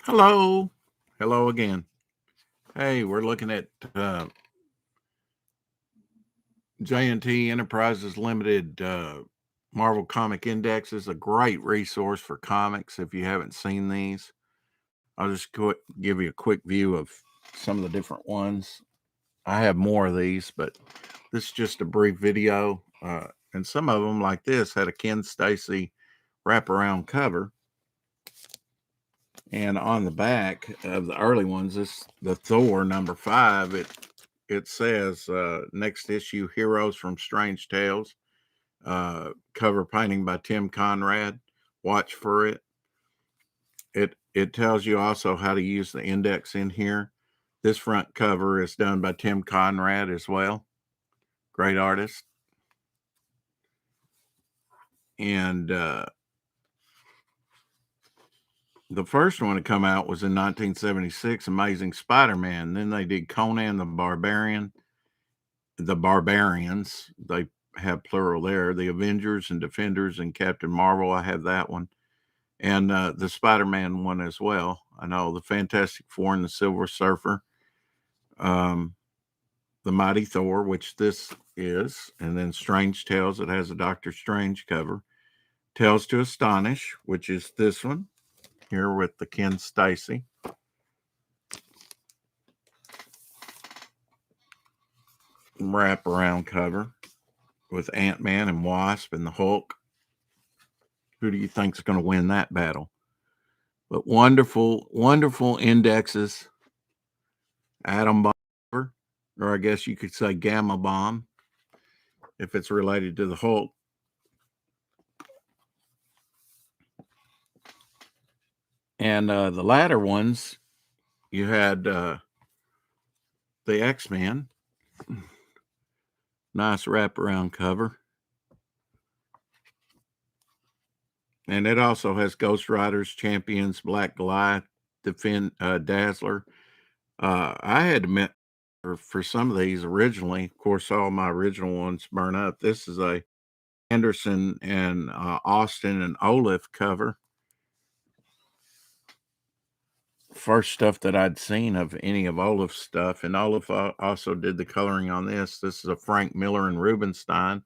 Hello. Hello again. Hey, we're looking at J&T Enterprises Limited Marvel Comic Index. Is a great resource for comics if you haven't seen these. I'll just give you a quick view of some of the different ones. I have more of these, but this is just a brief video. And some of them, like this, had a Ken Stacy wraparound cover. And on the back of the early ones, the Thor #5. It says next issue, Heroes from Strange Tales. Cover painting by Tim Conrad. Watch for it. It tells you also how to use the index in here. This front cover is done by Tim Conrad as well. Great artist. And the first one to come out was in 1976, Amazing Spider-Man. Then they did Conan the Barbarian, the Barbarians. They have plural there. The Avengers and Defenders and Captain Marvel. I have that one. And the Spider-Man one as well. I know the Fantastic Four and the Silver Surfer. The Mighty Thor, which this is. And then Strange Tales. It has a Doctor Strange cover. Tales to Astonish, which is this one here with the Ken Stacy. Wraparound cover with Ant-Man and Wasp and the Hulk. Who do you think's going to win that battle? But wonderful, wonderful indexes. Atom bomb, or I guess you could say gamma bomb, if it's related to the Hulk. And the latter ones, you had the X-Men. Nice wraparound cover. And it also has Ghost Riders, Champions, Black Goliath, Dazzler. I had to admit, for some of these originally, of course, all my original ones burn up. This is a Anderson and Austin and Olaf cover. First stuff that I'd seen of any of Olaf's stuff. And Olaf also did the coloring on this. This is a Frank Miller and Rubenstein.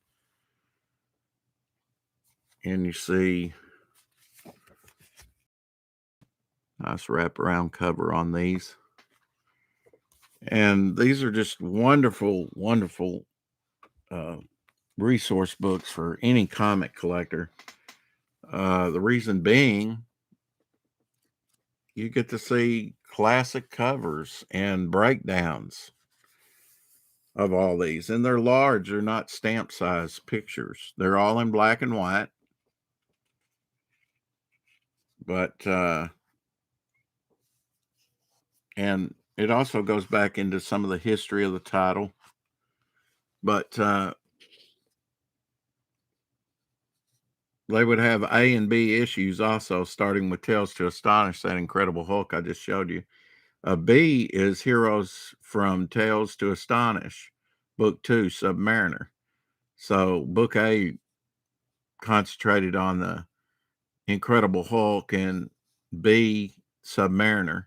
And you see nice wraparound cover on these. And these are just wonderful, wonderful resource books for any comic collector. The reason being, you get to see classic covers and breakdowns of all these. And they're large. They're not stamp size pictures. They're all in black and white. But, and it also goes back into some of the history of the title. But they would have A and B issues also, starting with Tales to Astonish, that Incredible Hulk I just showed you. B is Heroes from Tales to Astonish, Book 2, Submariner. So Book A concentrated on the Incredible Hulk, and B, Submariner.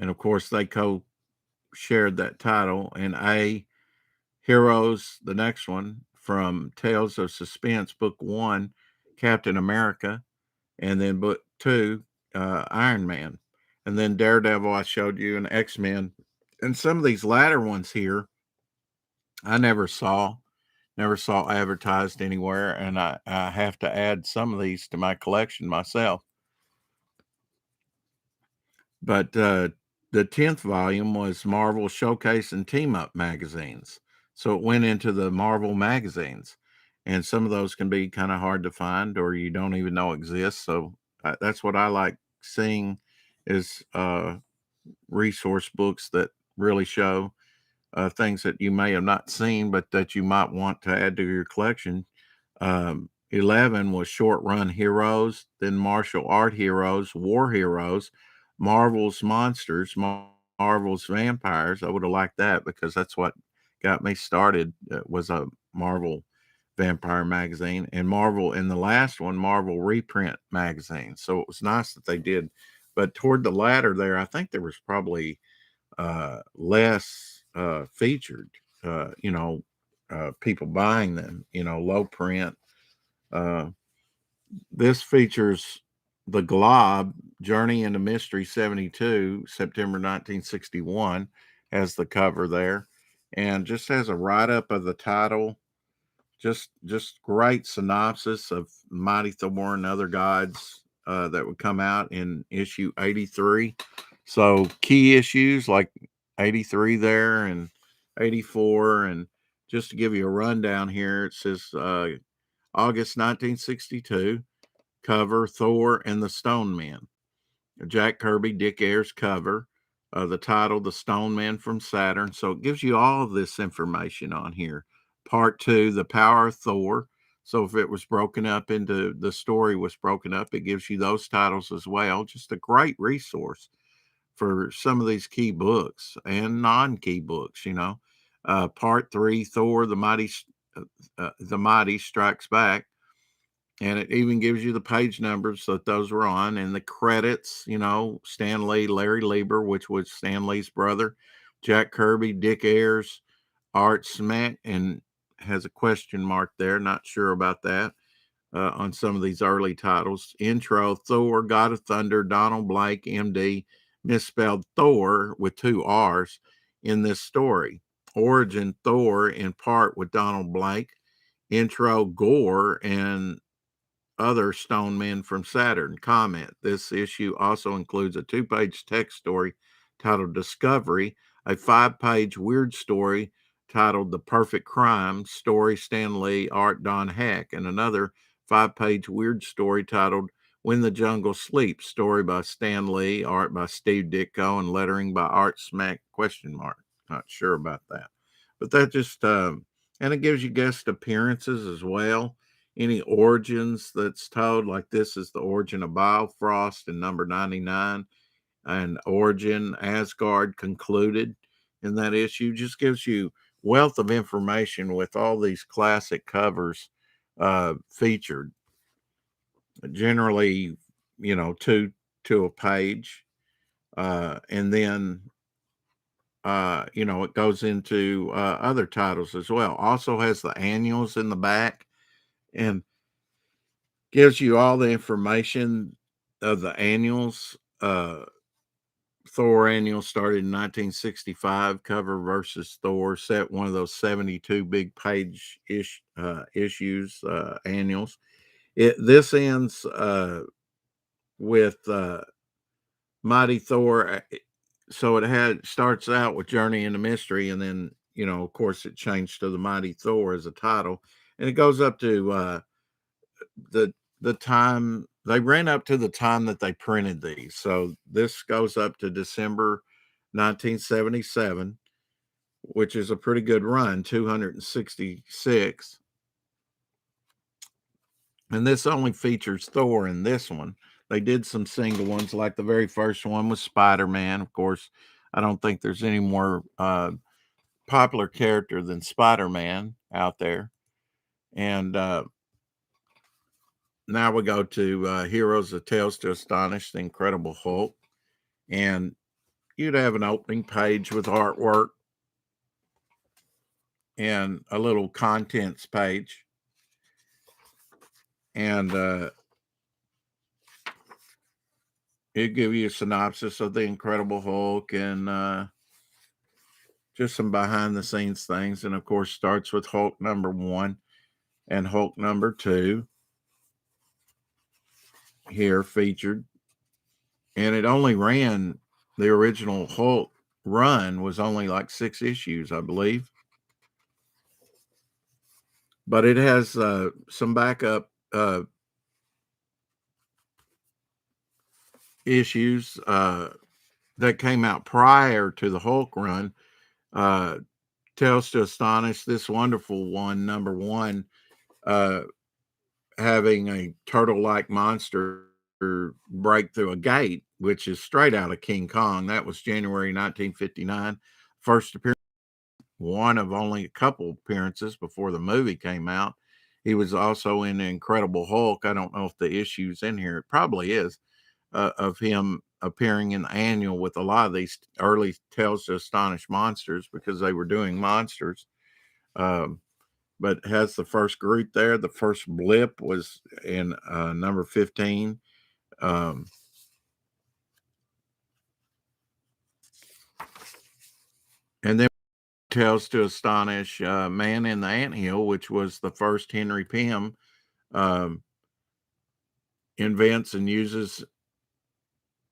And of course, they co-shared that title. And A, Heroes, the next one, from Tales of Suspense, Book 1, Captain America. And then Book 2, Iron Man. And then Daredevil, I showed you, and X-Men. And some of these latter ones here, I never saw advertised anywhere. And I have to add some of these to my collection myself. But the 10th volume was Marvel Showcase and Team Up magazines. So it went into the Marvel magazines. And some of those can be kind of hard to find, or you don't even know exist. So that's what I like seeing, is resource books that really show things that you may have not seen, but that you might want to add to your collection. 11 was Short Run Heroes, then Martial Art Heroes, War Heroes, Marvel's Monsters, Marvel's Vampires. I would have liked that, because that's what got me started, was a Marvel Vampire magazine. And Marvel, in the last one, Marvel Reprint magazine. So it was nice that they did But toward the latter there, I think there was probably less featured, people buying them, low print. Uh, this features the Glob Journey into Mystery 72, September 1961, has the cover there, and just has a write up of the title. Just great synopsis of Mighty Thor and other gods that would come out in issue 83. So key issues like 83 there and 84. And just to give you a rundown here, it says August 1962, cover Thor and the Stone Men. Jack Kirby, Dick Ayers cover. The title, The Stone Man from Saturn. So it gives you all of this information on here. Part 2, The Power of Thor. So if it was broken up into the story was broken up, it gives you those titles as well. Just a great resource for some of these key books and non-key books. Part 3, Thor, the Mighty Strikes Back. And it even gives you the page numbers that those were on and the credits, Stan Lee, Larry Lieber, which was Stan Lee's brother, Jack Kirby, Dick Ayers, Art Smack, and has a question mark there. Not sure about that on some of these early titles. Intro, Thor, God of Thunder, Donald Blake, MD, misspelled Thor with 2 R's in this story. Origin, Thor in part with Donald Blake. Intro, Gore, and other stone men from Saturn. Comment: this issue also includes a 2-page text story titled Discovery, a 5-page weird story titled The Perfect Crime, story Stan Lee, art Don Heck, and another 5-page weird story titled When the Jungle Sleeps, story by Stan Lee, art by Steve Ditko, and lettering by Art Smack, question mark. Not sure about that. But that just, and it gives you guest appearances as well, any origins that's told, like this is the origin of Bifrost in number 99, and origin Asgard concluded in that issue. Just gives you wealth of information with all these classic covers featured. Generally, two to a page, and then it goes into other titles as well. Also has the annuals in the back and gives you all the information of the annuals. Thor annual started in 1965, cover versus Thor, set one of those 72 big page issues, annuals. This ends with Mighty Thor. So starts out with Journey into Mystery, and then, of course, it changed to the Mighty Thor as a title. And it goes up to the time they ran up to the time that they printed these. So this goes up to December 1977, which is a pretty good run, 266. And this only features Thor in this one. They did some single ones, like the very first one was Spider-Man. Of course, I don't think there's any more popular character than Spider-Man out there. And now we go to Heroes of Tales to Astonish the Incredible Hulk. And you'd have an opening page with artwork and a little contents page. And it'd give you a synopsis of the Incredible Hulk and just some behind the scenes things. And of course, starts with Hulk number 1 and Hulk number 2 here featured. And it only ran, the original Hulk run was only like 6 issues, I believe. But it has some backup issues that came out prior to the Hulk run. Tales to Astonish, this wonderful one, number 1, having a turtle-like monster break through a gate, which is straight out of King Kong. That was January 1959. First appearance, one of only a couple appearances before the movie came out. He was also in The Incredible Hulk. I don't know if the issue's in here. It probably is, of him appearing in the annual with a lot of these early Tales to Astonish monsters because they were doing monsters. But has the first Groot there. The first blip was in number 15. And then Tales to Astonish Man in the Anthill, which was the first Henry Pym invents and uses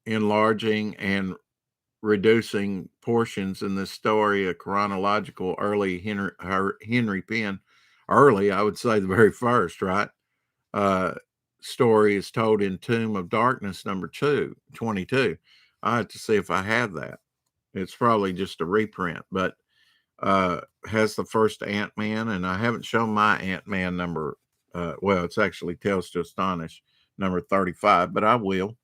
enlarging and reducing portions in this story, a chronological early Henry Pym. Early, I would say the very first, right? Story is told in Tomb of Darkness number 22. I have to see if I have that. It's probably just a reprint, but has the first Ant-Man, and I haven't shown my Ant-Man number. Well, it's actually Tales to Astonish number 35, but I will.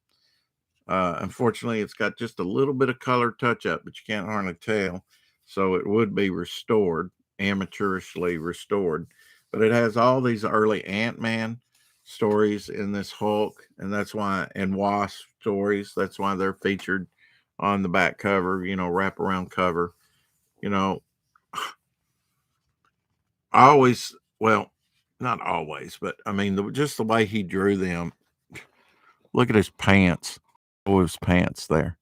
Unfortunately, it's got just a little bit of color touch-up, but you can't hardly tell. So it would be restored, amateurishly restored. But it has all these early Ant-Man stories in this Hulk, and that's why, and Wasp stories. That's why they're featured on the back cover, wraparound cover. I always, well, not always, but I mean, just the way he drew them. Look at his pants. Oh, his pants there.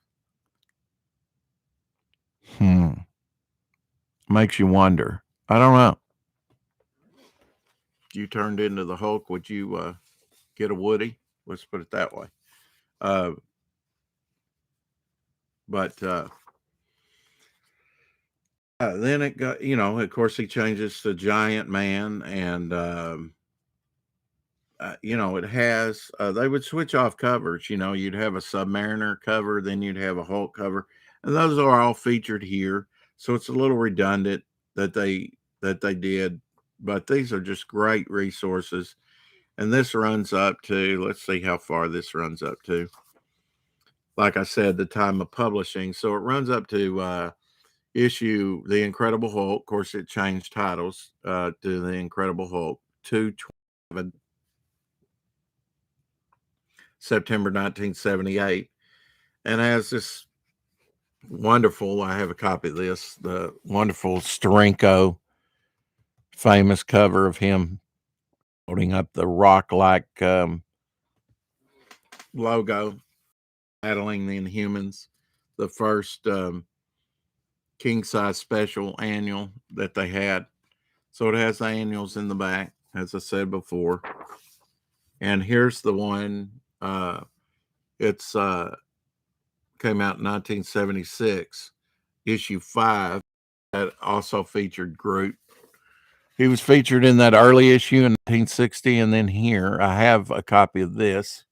Makes you wonder. I don't know. If you turned into the Hulk, would you get a Woody? Let's put it that way. But then it got, of course, he changes to Giant Man, and it has. They would switch off covers. You'd have a Submariner cover, then you'd have a Hulk cover, and those are all featured here. So it's a little redundant that they did, but these are just great resources. And this runs up to, let's see how far this runs up to. Like I said, the time of publishing. So it runs up to issue The Incredible Hulk. Of course, it changed titles to The Incredible Hulk. 227, September 1978. And has this wonderful, I have a copy of this, the wonderful Steranko famous cover of him holding up the rock-like logo, battling the Inhumans, the first king-size special annual that they had. So it has the annuals in the back, as I said before. And here's the one. It's came out in 1976, issue 5, that also featured Groot. He was featured in that early issue in 1960, and then here I have a copy of this.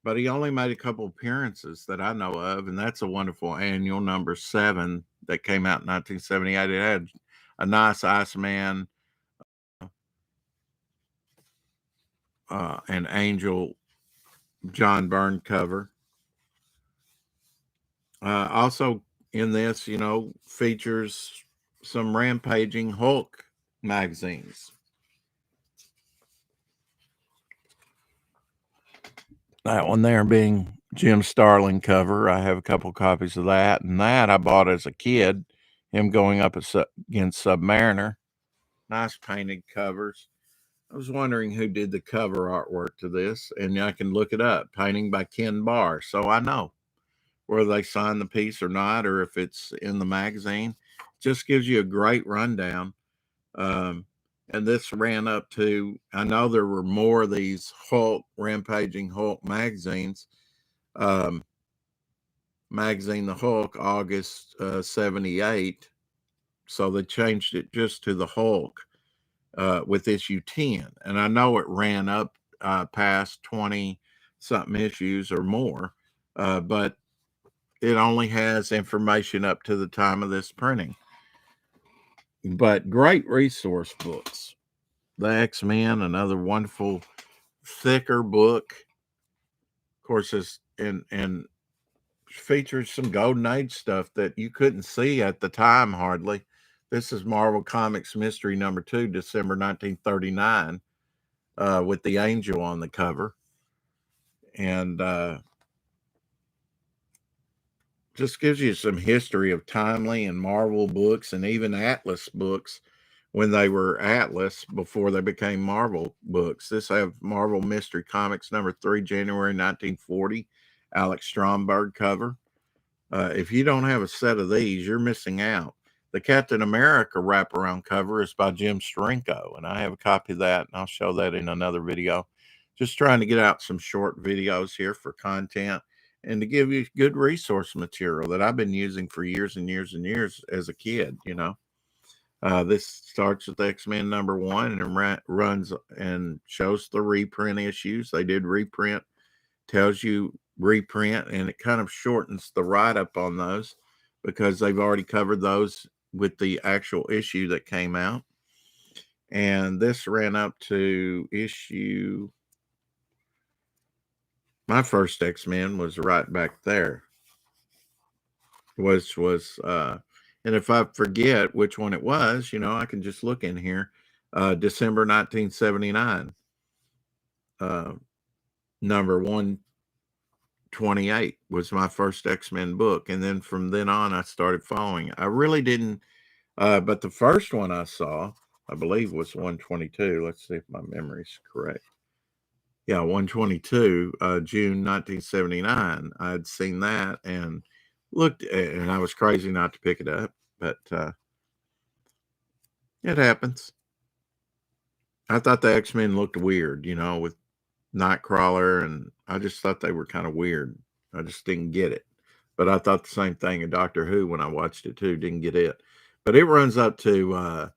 But he only made a couple appearances that I know of, and that's a wonderful annual number 7 that came out in 1978. It had a nice Iceman, an Angel John Byrne cover. Also in this, features some Rampaging Hulk magazines. That one there being Jim Starlin cover. I have a couple copies of that. And that I bought as a kid, him going up against Submariner. Nice painted covers. I was wondering who did the cover artwork to this, and I can look it up. Painting by Ken Barr. So I know whether they signed the piece or not, or if it's in the magazine. Just gives you a great rundown. And this ran up to, I know there were more of these Rampaging Hulk magazines. Magazine The Hulk, August 78. So they changed it just to The Hulk with issue 10. And I know it ran up past 20-something issues or more, but it only has information up to the time of this printing. But great resource books. The X-Men, another wonderful, thicker book. Of course, it's and features some Golden Age stuff that you couldn't see at the time hardly. This is Marvel Comics Mystery number 2, December 1939, with the angel on the cover. And just gives you some history of Timely and Marvel books and even Atlas books when they were Atlas before they became Marvel books. This have Marvel Mystery Comics #3, January 1940, Alex Stromberg cover. If you don't have a set of these, you're missing out. The Captain America wraparound cover is by Jim Steranko, and I have a copy of that, and I'll show that in another video. Just trying to get out some short videos here for content and to give you good resource material that I've been using for years and years and years as a kid, you know. This starts with X-Men #1 and runs and shows the reprint issues. They did reprint, tells you reprint, and it kind of shortens the write-up on those because they've already covered those with the actual issue that came out. And this ran up to issue, my first X-Men was right back there, which was and if I forget which one it was, you know, I can just look in here. December 1979, number 128 was my first X-Men book. And then from then on, I started following. I really didn't, but the first one I saw, I believe, was 122. Let's see if my memory's correct. Yeah, 122, June 1979. I'd seen that and looked, and I was crazy not to pick it up, but it happens. I thought the X-Men looked weird, you know, with Nightcrawler, and I just thought they were kind of weird. I just didn't get it. But I thought the same thing of Doctor Who when I watched it too, didn't get it. But it runs up to,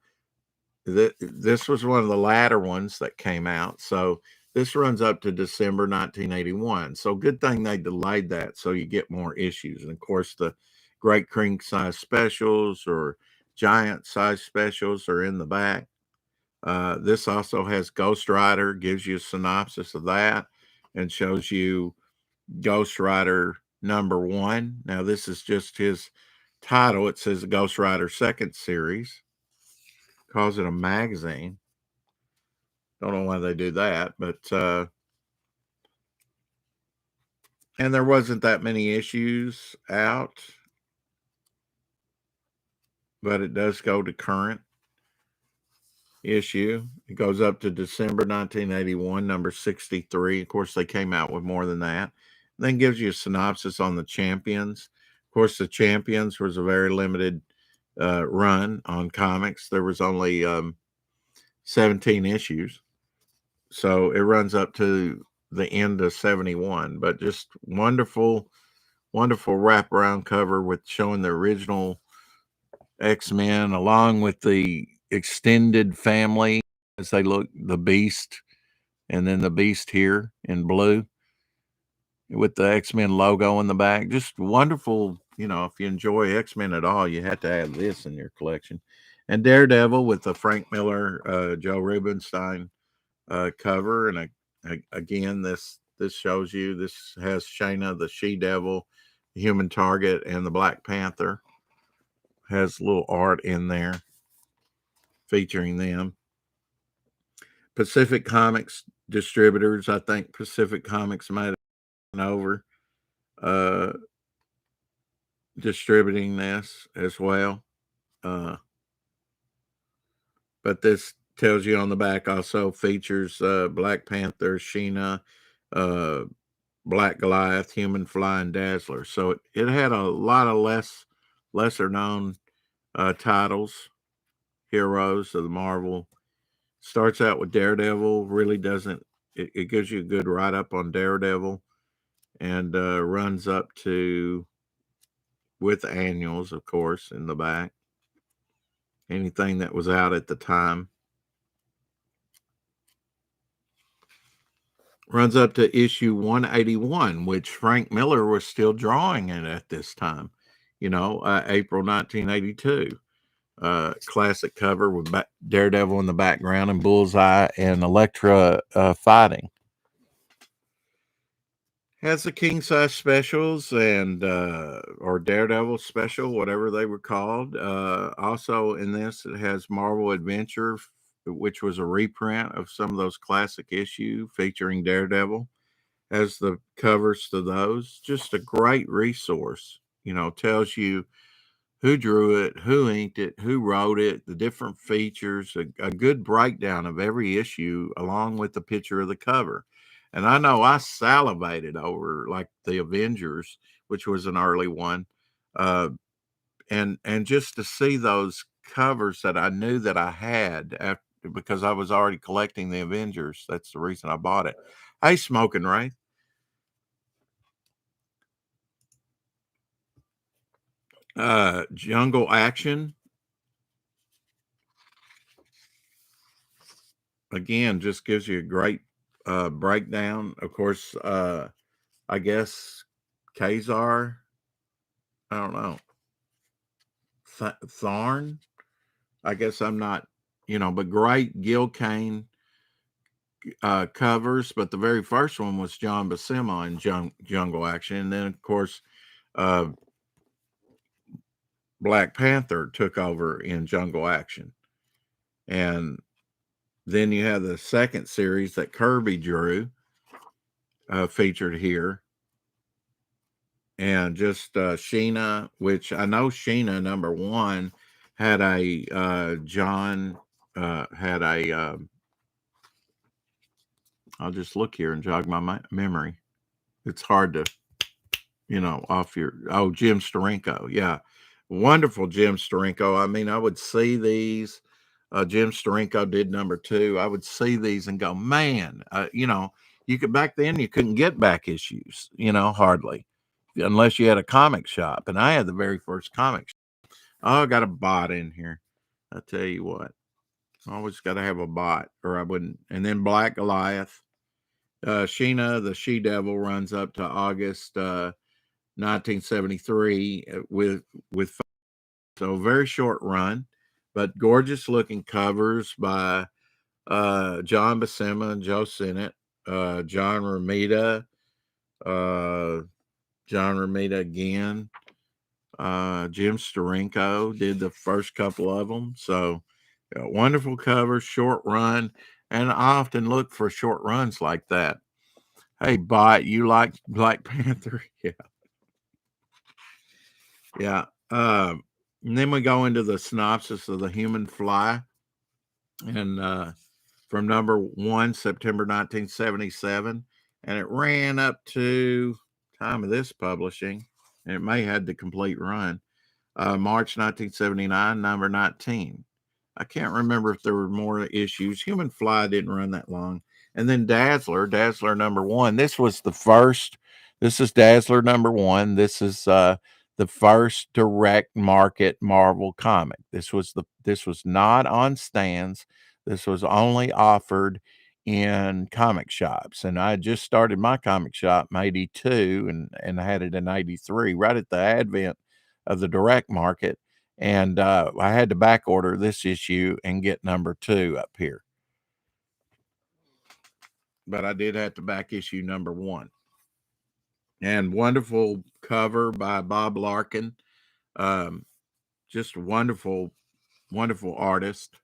this was one of the latter ones that came out. So this runs up to December 1981. So good thing they delayed that so you get more issues. And of course, the great king size specials or giant size specials are in the back. This also has Ghost Rider, gives you a synopsis of that and shows you Ghost Rider #1. Now, this is just his title. It says Ghost Rider Second Series. Calls it a magazine. Don't know why they do that, but and there wasn't that many issues out, but it does go to current issue. It goes up to December 1981, number 63. Of course, they came out with more than that. Then gives you a synopsis on the Champions. Of course, the Champions was a very limited run on comics. There was only 17 issues. So it runs up to the end of 71, but just wonderful, wonderful wraparound cover with showing the original X-Men along with the extended family as they look, the Beast, and then the Beast here in blue with the X-Men logo in the back. Just wonderful. You know, if you enjoy X-Men at all, you have to have this in your collection. And Daredevil with the Frank Miller, Joe Rubinstein cover. And again, this shows you, this has Shayna, the She-Devil, the Human Target, and the Black Panther. Has little art in there featuring them. Pacific Comics distributors, I think Pacific Comics might have been over distributing this as well. But this tells you on the back also features Black Panther, Sheena, Black Goliath, Human Fly, and Dazzler. So it had a lot of lesser known titles, heroes of the Marvel. Starts out with Daredevil, really doesn't, it gives you a good write-up on Daredevil, and runs up to, with annuals, of course, in the back. Anything that was out at the time. Runs up to issue 181, which Frank Miller was still drawing it at this time. You know, April 1982. Classic cover with Daredevil in the background and Bullseye and Elektra fighting. Has the king size specials and or Daredevil special, whatever they were called. Also in this, it has Marvel Adventure, which was a reprint of some of those classic issues featuring Daredevil. Has the covers to those. Just a great resource, tells you who drew it, who inked it, who wrote it, the different features, a good breakdown of every issue along with the picture of the cover. And I know I salivated over like the Avengers, which was an early one. Uh, and just to see those covers that I knew that I had after, because I was already collecting the Avengers. That's the reason I bought it. Hey, Smoking Ray. Jungle Action. Again, just gives you a great breakdown. Of course, I guess Kazar, I don't know, Thorn. I guess I'm not, but great Gil Kane covers. But the very first one was John Buscema in Jungle Action. And then, of course, uh, Black Panther took over in Jungle Action. And then you have the second series that Kirby drew, featured here. And just Sheena, which I know Sheena #1 had a John had a I'll just look here and jog my memory. It's hard to off your Jim Steranko. Yeah. Wonderful Jim Steranko. I mean, I would see these. Jim Steranko did #2. I would see these and go, man, you could back then you couldn't get back issues, hardly unless you had a comic shop. And I had the very first comic shop. Oh, I got a bot in here. I tell you what, I always got to have a bot or I wouldn't. And then Black Goliath. Sheena, the She Devil, runs up to August 1973 with so very short run, but gorgeous looking covers by John Buscema and Joe Sinnott, John Romita, again. Jim Steranko did the first couple of them. So wonderful covers, short run, and I often look for short runs like that. Hey, Bot, you like Black Panther? Yeah. Yeah. And then we go into the synopsis of the Human Fly. And from #1, September 1977. And it ran up to time of this publishing. And it may have the complete run. March 1979, #19. I can't remember if there were more issues. Human Fly didn't run that long. And then Dazzler #1. This was the first. This is Dazzler #1. This is the first direct market Marvel comic. This was not on stands. This was only offered in comic shops. And I just started my comic shop in '82 and had it in '83, right at the advent of the direct market. And I had to back order this issue and get #2 up here. But I did have to back issue #1. And wonderful cover by Bob Larkin. Just wonderful, wonderful artist,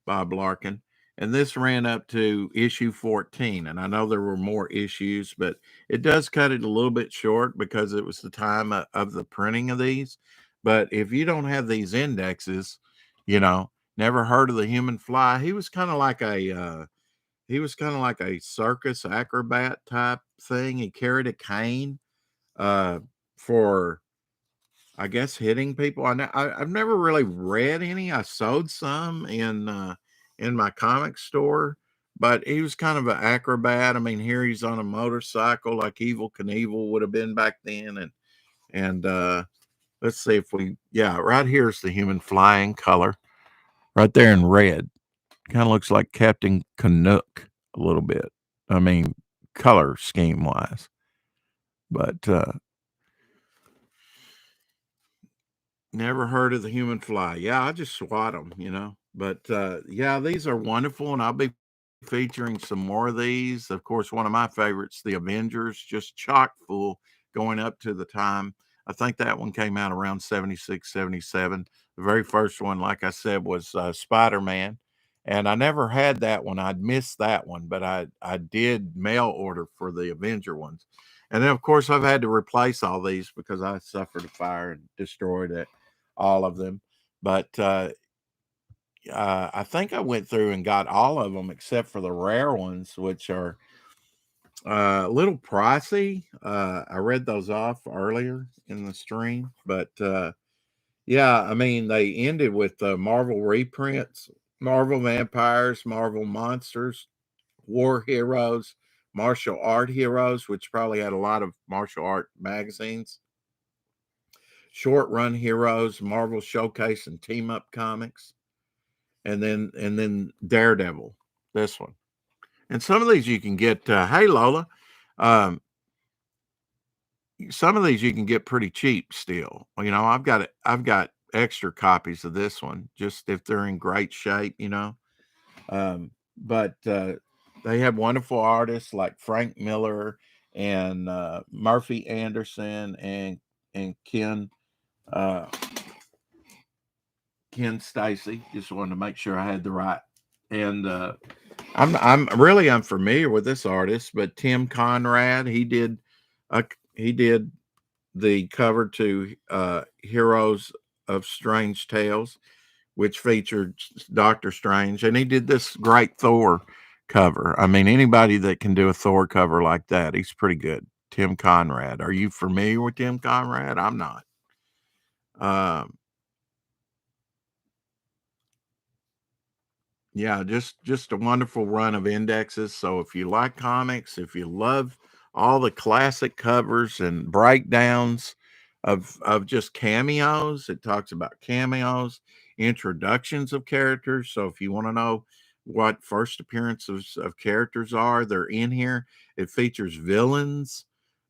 Bob Larkin. And this ran up to issue 14. And I know there were more issues, but it does cut it a little bit short because it was the time of the printing of these. But if you don't have these indexes, never heard of the Human Fly. He was kind of like a circus acrobat type thing. He carried a cane for, I guess, hitting people. I've never really read any. I sold some in my comic store, but he was kind of an acrobat. I mean, here he's on a motorcycle like Evel Knievel would have been back then. And let's see if right here's the Human Fly in color, right there in red. Kind of looks like Captain Canuck a little bit. I mean, color scheme wise, but never heard of the Human Fly. Yeah, I just swat them. But these are wonderful, and I'll be featuring some more of these. Of course, one of my favorites, the Avengers, just chock full going up to the time. I think that one came out around 76, 77. The very first one, like I said, was Spider-Man. And I never had that one. I'd missed that one, but I did mail order for the Avenger ones. And then, of course, I've had to replace all these because I suffered a fire and destroyed all of them. But I think I went through and got all of them except for the rare ones, which are a little pricey. I read those off earlier in the stream, but yeah, I mean, they ended with Marvel reprints, Marvel vampires, Marvel monsters, war heroes, martial art heroes, which probably had a lot of martial art magazines, short run heroes, Marvel showcase and team up comics, and then Daredevil, this one. And some of these you can get. Hey Lola, um, some of these you can get pretty cheap still. You know, I've got extra copies of this one just if they're in great shape. But they have wonderful artists like Frank Miller and Murphy Anderson and uh, Ken Stacy. Just wanted to make sure I had the right. And I'm really unfamiliar with this artist, but Tim Conrad, he did the cover to Heroes of Strange Tales, which featured Doctor Strange, and he did this great Thor cover. I mean, anybody that can do a Thor cover like that, he's pretty good. Tim Conrad. Are you familiar with Tim Conrad? I'm not. Um, Yeah, just a wonderful run of indexes. So if you like comics, if you love all the classic covers and breakdowns of just cameos, it talks about cameos, introductions of characters. So if you want to know what first appearances of characters are, they're in here. It features villains,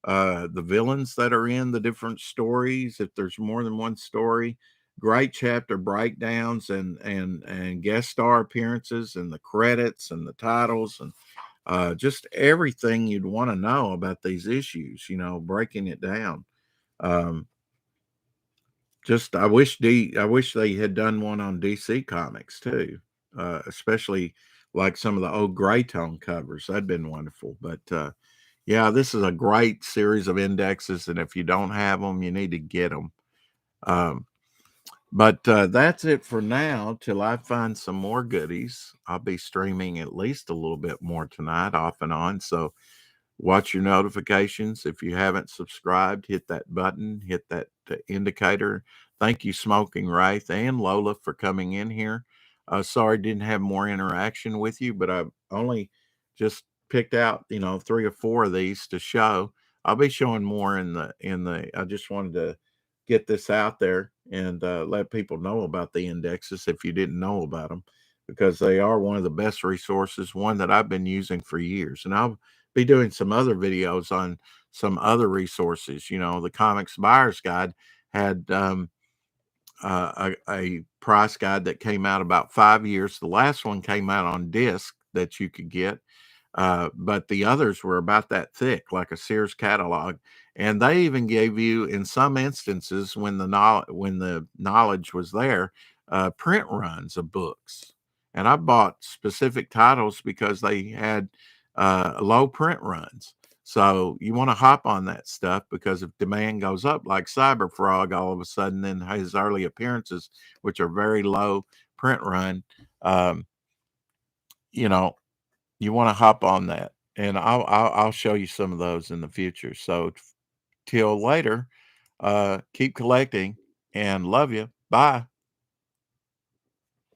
the villains that are in the different stories. If there's more than one story, great chapter breakdowns and guest star appearances and the credits and the titles and just everything you'd want to know about these issues, breaking it down. um just I wish they had done one on DC Comics too, especially like some of the old gray tone covers. That'd been wonderful. But yeah, this is a great series of indexes, and if you don't have them, you need to get them. um But that's it for now till I find some more goodies. I'll be streaming at least a little bit more tonight, off and on. So watch your notifications. If you haven't subscribed, hit that button, hit that indicator. Thank you, Smoking Wraith and Lola, for coming in here. Sorry didn't have more interaction with you, but I've only just picked out, 3 or 4 of these to show. I'll be showing more in the. I just wanted to get this out there and let people know about the indexes if you didn't know about them, because they are one of the best resources, one that I've been using for years. And I'll be doing some other videos on some other resources. The Comics Buyer's Guide had a price guide that came out about 5 years. The last one came out on disc that you could get, but the others were about that thick, like a Sears catalog. And they even gave you, in some instances, when the knowledge was there, print runs of books. And I bought specific titles because they had low print runs. So you want to hop on that stuff, because if demand goes up, like Cyber Frog, all of a sudden, then his early appearances, which are very low print run, um, you know, you want to hop on that, and I'll show you some of those in the future. So till later, keep collecting and love you. Bye.